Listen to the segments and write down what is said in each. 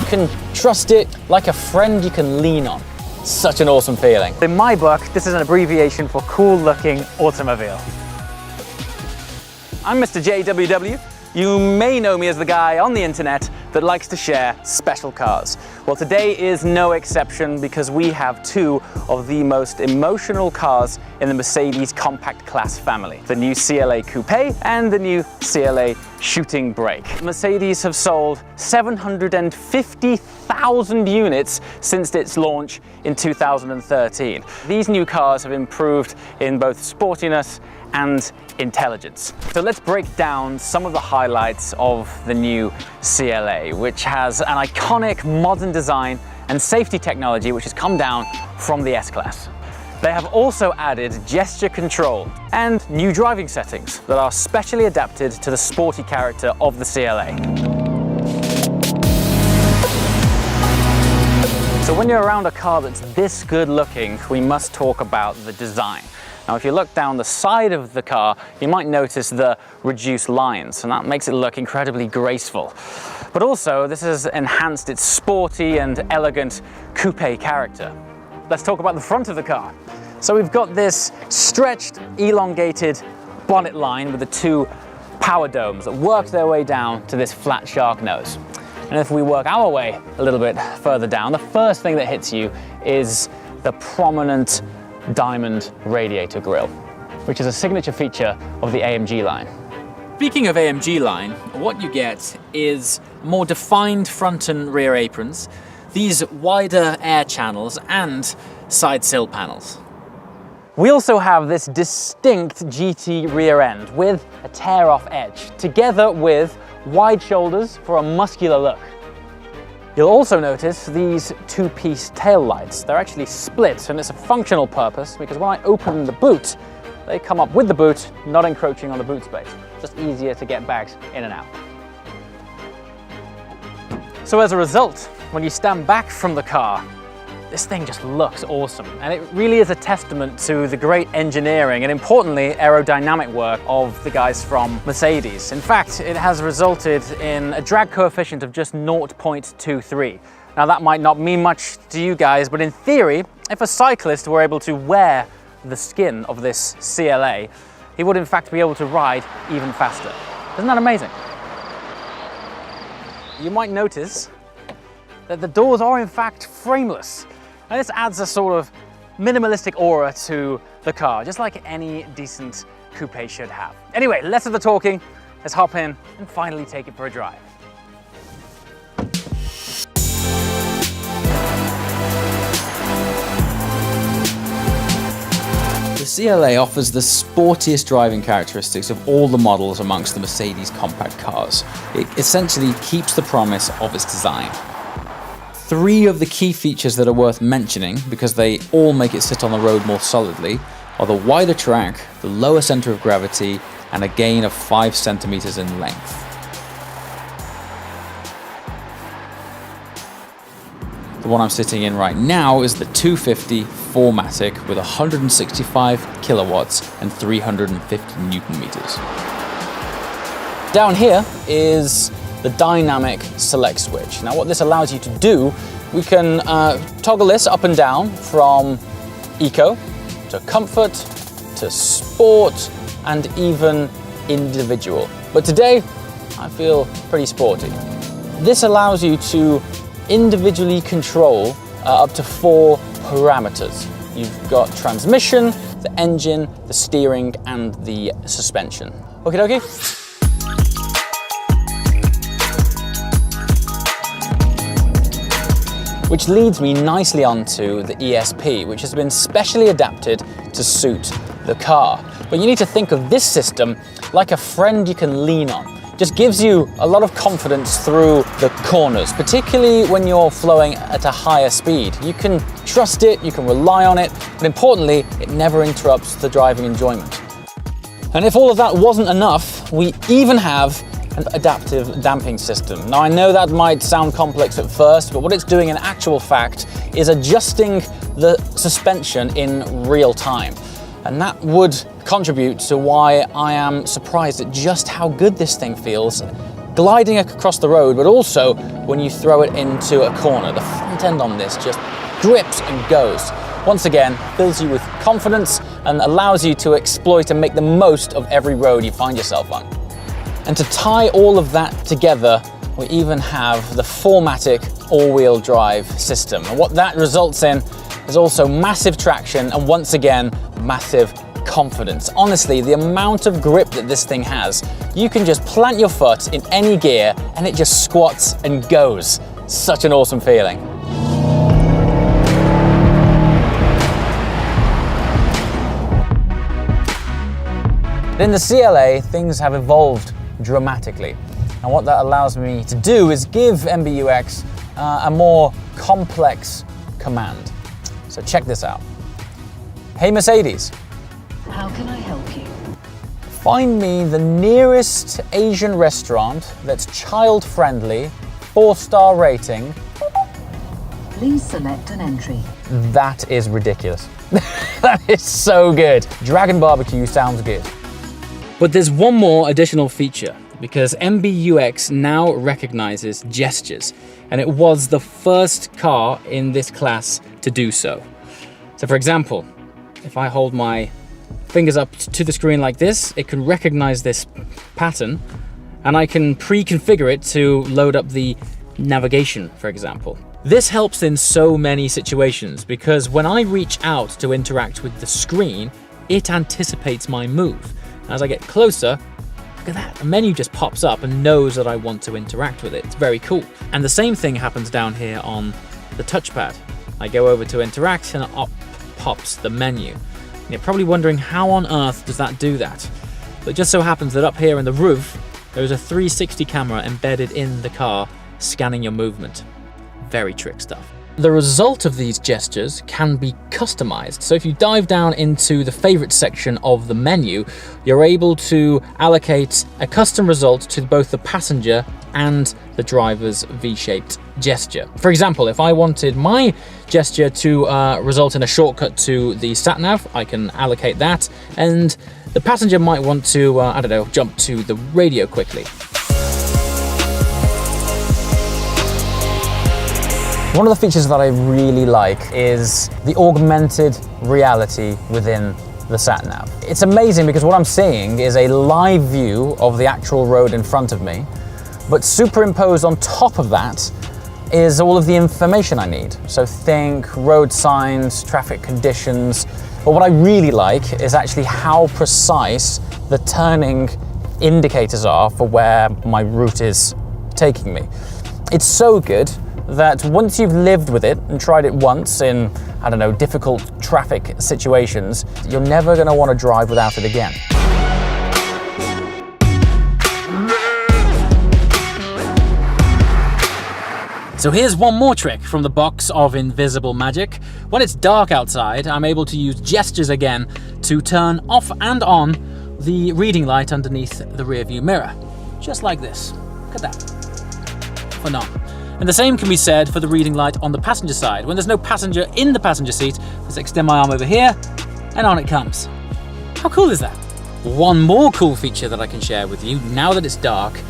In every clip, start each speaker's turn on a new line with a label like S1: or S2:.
S1: can trust it like a friend you can lean on. Such an awesome feeling.
S2: In my book, this is an abbreviation for cool looking automobile. I'm Mr. JWW. You may know me as the guy on the internet that likes to share special cars. Well, today is no exception because we have two of the most emotional cars in the Mercedes compact class family. The new CLA Coupe and the new CLA Shooting Brake. Mercedes have sold 750,000 units since its launch in 2013. These new cars have improved in both sportiness and intelligence. So let's break down some of the highlights of the new CLA, which has an iconic modern design and safety technology which has come down from the S-Class. They have also added gesture control and new driving settings that are specially adapted to the sporty character of the CLA. So when you're around a car that's this good looking, we must talk about the design. Now, if you look down the side of the car, you might notice the reduced lines, and that makes it look incredibly graceful. But also, this has enhanced its sporty and elegant coupe character. Let's talk about the front of the car. So we've got this stretched, elongated bonnet line with the two power domes that work their way down to this flat shark nose. And if we work our way a little bit further down, the first thing that hits you is the prominent diamond radiator grille, which is a signature feature of the AMG line.
S3: Speaking of AMG line, what you get is more defined front and rear aprons, these wider air channels and side sill panels.
S2: We also have this distinct GT rear end with a tear-off edge, together with wide shoulders for a muscular look. You'll also notice these two-piece tail lights. They're actually split, and it's a functional purpose because when I open the boot, they come up with the boot, not encroaching on the boot space. Just easier to get bags in and out. So as a result, when you stand back from the car, this thing just looks awesome. And it really is a testament to the great engineering and, importantly, aerodynamic work of the guys from Mercedes. In fact, it has resulted in a drag coefficient of just 0.23. Now, that might not mean much to you guys, but in theory, if a cyclist were able to wear the skin of this CLA, he would in fact be able to ride even faster. Isn't that amazing? You might notice that the doors are in fact frameless. And this adds a sort of minimalistic aura to the car, just like any decent coupe should have. Anyway, less of the talking, let's hop in and finally take it for a drive.
S1: The CLA offers the sportiest driving characteristics of all the models amongst the Mercedes compact cars. It essentially keeps the promise of its design. Three of the key features that are worth mentioning, because they all make it sit on the road more solidly, are the wider track, the lower center of gravity, and a gain of 5 centimeters in length. The one I'm sitting in right now is the 250 4MATIC with 165 kilowatts and 350 Newton meters. Down here is the dynamic select switch. Now what this allows you to do, we can toggle this up and down from eco to comfort to sport and even individual. But today I feel pretty sporty. This allows you to individually control up to 4 parameters. You've got transmission, the engine, the steering and the suspension. Okie dokie? Which leads me nicely onto the ESP, which has been specially adapted to suit the car. But you need to think of this system like a friend you can lean on. Just gives you a lot of confidence through the corners, particularly when you're flowing at a higher speed. You can trust it, you can rely on it, but importantly, it never interrupts the driving enjoyment. And if all of that wasn't enough, we even have an adaptive damping system. Now I know that might sound complex at first, but what it's doing in actual fact is adjusting the suspension in real time. And that would contribute to why I am surprised at just how good this thing feels gliding across the road, but also when you throw it into a corner. The front end on this just grips and goes. Once again, fills you with confidence and allows you to exploit and make the most of every road you find yourself on. And to tie all of that together, we even have the 4MATIC all-wheel drive system. And what that results in is also massive traction and once again, massive confidence. Honestly, the amount of grip that this thing has, you can just plant your foot in any gear and it just squats and goes. Such an awesome feeling. In the CLA, things have evolved dramatically. And what that allows me to do is give MBUX a more complex command. So check this out. Hey Mercedes.
S4: How can I help you?
S1: Find me the nearest Asian restaurant that's child-friendly, 4-star rating.
S4: Please select an entry.
S1: That is ridiculous. That is so good. Dragon Barbecue sounds good.
S3: But there's one more additional feature, because MBUX now recognizes gestures, and it was the first car in this class to do so. So for example, if I hold my fingers up to the screen like this, it can recognize this pattern, and I can pre-configure it to load up the navigation, for example. This helps in so many situations, because when I reach out to interact with the screen, it anticipates my move. As I get closer, look at that, a menu just pops up and knows that I want to interact with it. It's very cool. And the same thing happens down here on the touchpad. I go over to interact and up pops the menu. And you're probably wondering how on earth does that do that? But it just so happens that up here in the roof, there's a 360 camera embedded in the car scanning your movement. Very trick stuff. The result of these gestures can be customized. So if you dive down into the favorite section of the menu, you're able to allocate a custom result to both the passenger and the driver's V-shaped gesture. For example, if I wanted my gesture to result in a shortcut to the sat-nav, I can allocate that, and the passenger might want to, I don't know, jump to the radio quickly.
S1: One of the features that I really like is the augmented reality within the sat-nav. It's amazing because what I'm seeing is a live view of the actual road in front of me, but superimposed on top of that is all of the information I need. So think road signs, traffic conditions, but what I really like is actually how precise the turning indicators are for where my route is taking me. It's so good that once you've lived with it and tried it once in, I don't know, difficult traffic situations, you're never going to want to drive without it again.
S3: So here's one more trick from the box of invisible magic. When it's dark outside, I'm able to use gestures again to turn off and on the reading light underneath the rear view mirror. Just like this. Look at that. Phenomenal. And the same can be said for the reading light on the passenger side. When there's no passenger in the passenger seat, let's extend my arm over here, and on it comes. How cool is that? One more cool feature that I can share with you, now that it's dark,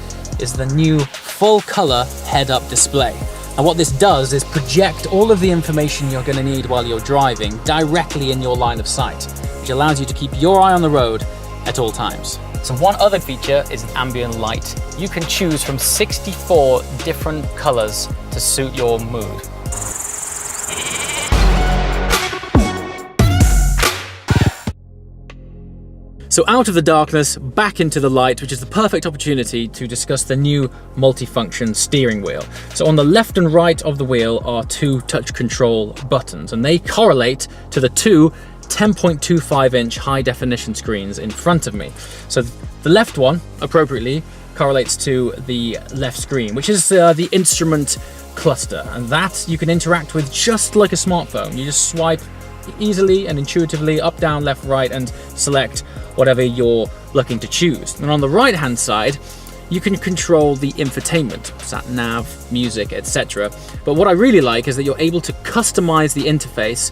S3: is the new full color head-up display. And what this does is project all of the information you're going to need while you're driving directly in your line of sight, which allows you to keep your eye on the road at all times. So one other feature is ambient light. You can choose from 64 different colors to suit your mood. So out of the darkness, back into the light, which is the perfect opportunity to discuss the new multifunction steering wheel. So on the left and right of the wheel are two touch control buttons, and they correlate to the two 10.25-inch high-definition screens in front of me. So the left one, appropriately, correlates to the left screen, which is the instrument cluster, and that you can interact with just like a smartphone. You just swipe easily and intuitively up, down, left, right, and select whatever you're looking to choose. And on the right-hand side, you can control the infotainment, sat nav, music, etc. But what I really like is that you're able to customize the interface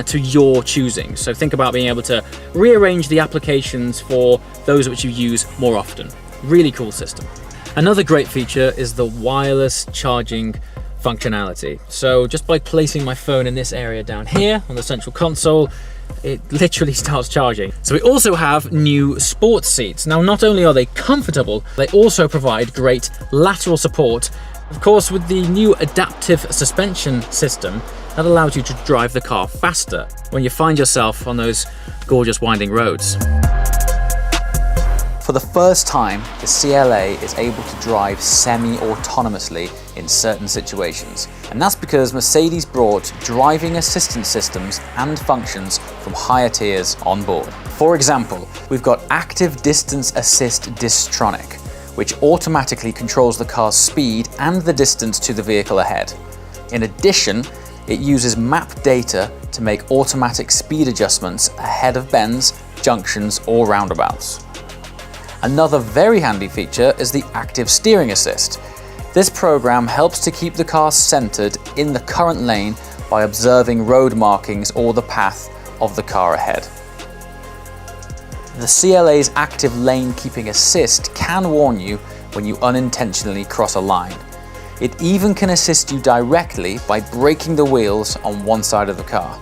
S3: to your choosing. So think about being able to rearrange the applications for those which you use more often. Really cool system. Another great feature is the wireless charging functionality. So just by placing my phone in this area down here on the central console, it literally starts charging. So we also have new sports seats. Now, not only are they comfortable, they also provide great lateral support. Of course, with the new adaptive suspension system, that allows you to drive the car faster when you find yourself on those gorgeous winding roads.
S1: For the first time, the CLA is able to drive semi-autonomously in certain situations. And that's because Mercedes brought driving assistance systems and functions from higher tiers on board. For example, we've got Active Distance Assist Distronic, which automatically controls the car's speed and the distance to the vehicle ahead. In addition, it uses map data to make automatic speed adjustments ahead of bends, junctions, or roundabouts. Another very handy feature is the Active Steering Assist. This program helps to keep the car centered in the current lane by observing road markings or the path of the car ahead. The CLA's Active Lane Keeping Assist can warn you when you unintentionally cross a line. It even can assist you directly by braking the wheels on one side of the car.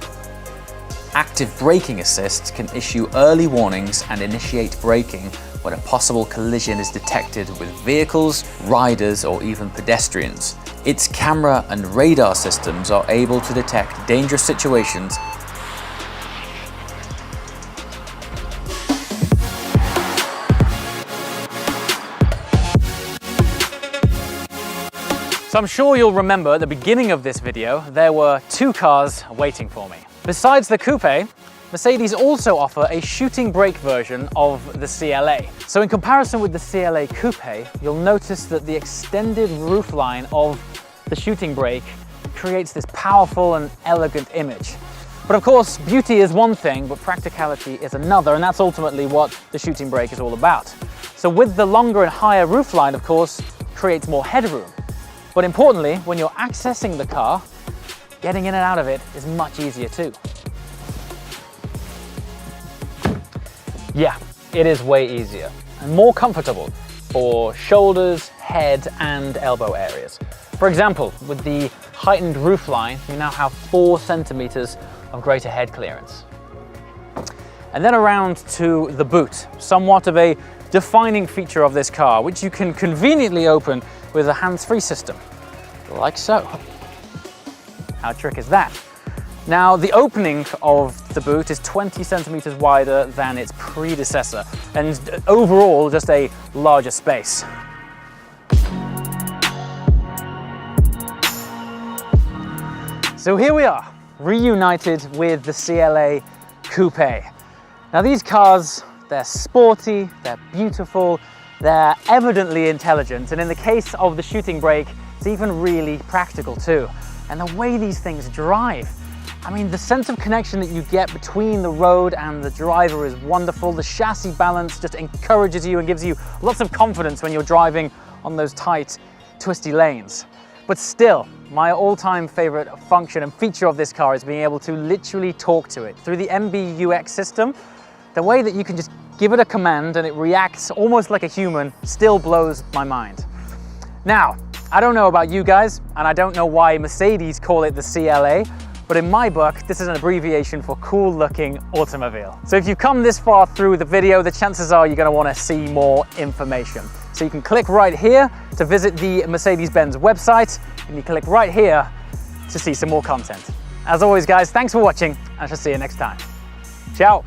S1: Active Braking Assist can issue early warnings and initiate braking when a possible collision is detected with vehicles, riders, or even pedestrians. Its camera and radar systems are able to detect dangerous situations .
S2: So I'm sure you'll remember at the beginning of this video, there were two cars waiting for me. Besides the coupe, Mercedes also offer a shooting brake version of the CLA. So in comparison with the CLA coupe, you'll notice that the extended roofline of the shooting brake creates this powerful and elegant image. But of course, beauty is one thing, but practicality is another, and that's ultimately what the shooting brake is all about. So with the longer and higher roofline, of course, creates more headroom. But importantly, when you're accessing the car, getting in and out of it is much easier too. Yeah, it is way easier and more comfortable for shoulders, head, and elbow areas. For example, with the heightened roofline, you now have 4 centimeters of greater head clearance. And then around to the boot, somewhat of a defining feature of this car, which you can conveniently open with a hands-free system, like so. How trick is that? Now, the opening of the boot is 20 centimeters wider than its predecessor, and overall just a larger space. So here we are, reunited with the CLA Coupe. Now these cars, they're sporty, they're beautiful, they're evidently intelligent, and in the case of the shooting brake, it's even really practical too. And the way these things drive, I mean, the sense of connection that you get between the road and the driver is wonderful. The chassis balance just encourages you and gives you lots of confidence when you're driving on those tight, twisty lanes. But still, my all-time favorite function and feature of this car is being able to literally talk to it. Through the MBUX system, the way that you can just give it a command and it reacts almost like a human still blows my mind. Now, I don't know about you guys, and I don't know why Mercedes call it the CLA, but in my book, this is an abbreviation for cool looking automobile. So if you've come this far through the video, the chances are you're gonna wanna see more information. So you can click right here to visit the Mercedes-Benz website, and you click right here to see some more content. As always guys, thanks for watching, and I shall see you next time. Ciao.